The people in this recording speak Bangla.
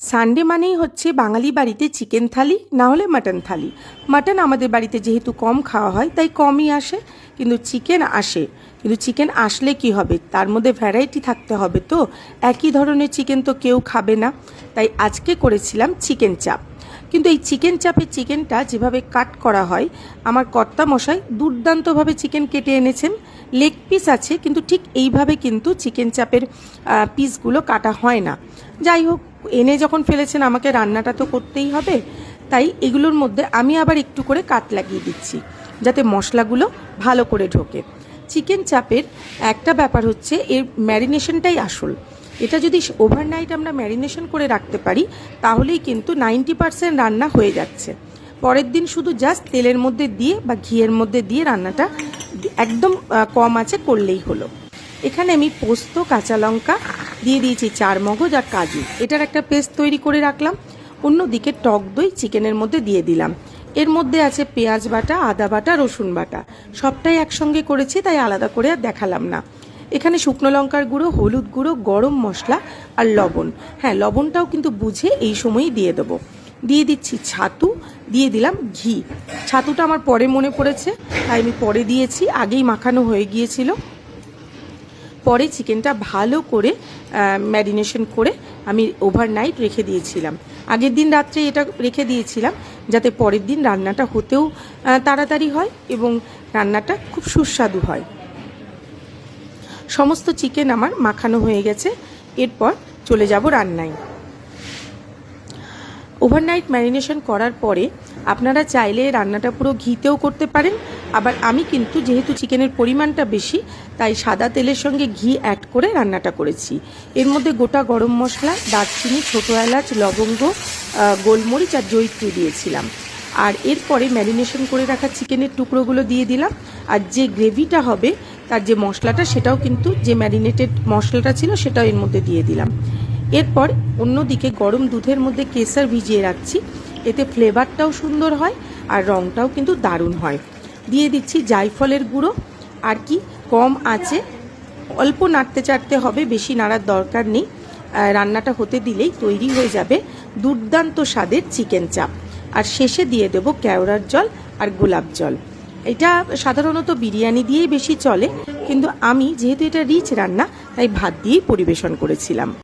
সানডে মানেই হচ্ছে বাঙালি বাড়িতে চিকেন থালি না হলে মাটন থালি। মাটন আমাদের বাড়িতে যেহেতু কম খাওয়া হয় তাই কমই আসে, কিন্তু চিকেন আসে। কিন্তু চিকেন আসলে কি হবে, তার মধ্যে ভ্যারাইটি থাকতে হবে। তো একই ধরনের চিকেন তো কেউ খাবে না, তাই আজকে করেছিলাম চিকেন চাপ। কিন্তু এই চিকেন চাপের চিকেনটা যেভাবে কাট করা হয়, আমার কর্তা মশাই দুর্দান্তভাবে চিকেন কেটে এনেছেন। লেগ পিস আছে, কিন্তু ঠিক এইভাবে কিন্তু চিকেন চাপের পিসগুলো কাটা হয় না। যাই হোক, এনে যখন ফেলেছেন আমাকে রান্নাটা তো করতেই হবে, তাই এগুলোর মধ্যে আমি আবার একটু করে কাট লাগিয়ে দিচ্ছি যাতে মশলাগুলো ভালো করে ঢোকে। চিকেন চাপের একটা ব্যাপার হচ্ছে এর ম্যারিনেশনটাই আসল। এটা যদি ওভারনাইট আমরা ম্যারিনেশন করে রাখতে পারি তাহলেই কিন্তু 90% রান্না হয়ে যাচ্ছে। পরের দিন শুধু জাস্ট তেলের মধ্যে দিয়ে বা ঘিয়ের মধ্যে দিয়ে রান্নাটা একদম কম আঁচে করলেই হলো। এখানে আমি পোস্ত, কাঁচা লঙ্কা দিয়ে দিয়েছি, 4 মগজ আর কাজু, এটার একটা পেস্ট তৈরি করে রাখলাম। অন্যদিকে টক দই চিকেনের মধ্যে দিয়ে দিলাম। এর মধ্যে আছে পেঁয়াজ বাটা, আদা বাটা, রসুন বাটা, সবটাই একসঙ্গে করেছি তাই আলাদা করে আর দেখালাম না। এখানে শুকনো লঙ্কার গুঁড়ো, হলুদ গুঁড়ো, গরম মশলা আর লবণ। হ্যাঁ, লবণটাও কিন্তু বুঝে এই সময়ই দিয়ে দেবো। দিয়ে দিচ্ছি ছাতু, দিয়ে দিলাম ঘি। ছাতুটা আমার পরে মনে পড়েছে তাই আমি পরে দিয়েছি, আগেই মাখানো হয়ে গিয়েছিল। পরে চিকেনটা ভালো করে ম্যারিনেশন করে আমি ওভারনাইট রেখে দিয়েছিলাম। আগের দিন রাত্রে এটা রেখে দিয়েছিলাম যাতে পরের দিন রান্নাটা হতেও তাড়াতাড়ি হয় এবং রান্নাটা খুব সুস্বাদু হয়। সমস্ত চিকেন আমার মাখানো হয়ে গেছে, এরপর চলে যাব রান্নায়। ওভারনাইট ম্যারিনেশন করার পরে আপনারা চাইলে রান্নাটা পুরো ঘিতেও করতে পারেন, আবার আমি কিন্তু যেহেতু চিকেনের পরিমাণটা বেশি তাই সাদা তেলের সঙ্গে ঘি অ্যাড করে রান্নাটা করেছি। এর মধ্যে গোটা গরম মশলা, দারচিনি, ছোটো এলাচ, লবঙ্গ, গোলমরিচ আর জয়িত্রী দিয়েছিলাম। আর এরপরে ম্যারিনেশন করে রাখা চিকেনের টুকরোগুলো দিয়ে দিলাম। আর যে গ্রেভিটা হবে তার যে মশলাটা, সেটাও কিন্তু যে ম্যারিনেটেড মশলাটা ছিল সেটাও এর মধ্যে দিয়ে দিলাম। এরপর অন্যদিকে গরম দুধের মধ্যে কেশর ভিজিয়ে রাখছি, এতে ফ্লেভারটাও সুন্দর হয় আর রঙটাও কিন্তু দারুণ হয়। দিয়ে দিচ্ছি জায়ফলের গুঁড়ো। আর কি, কম আঁচে অল্প নাড়তে চাড়তে হবে, বেশি নাড়ার দরকার নেই। রান্নাটা হতে দিলেই তৈরি হয়ে যাবে দুর্দান্ত স্বাদের চিকেন চাপ। আর শেষে দিয়ে দেবো কেওড়ার জল আর গোলাপ জল। এটা সাধারণত বিরিয়ানি দিয়েই বেশি চলে, কিন্তু আমি যেহেতু এটা রিচ রান্না তাই ভাত দিয়েই পরিবেশন করেছিলাম।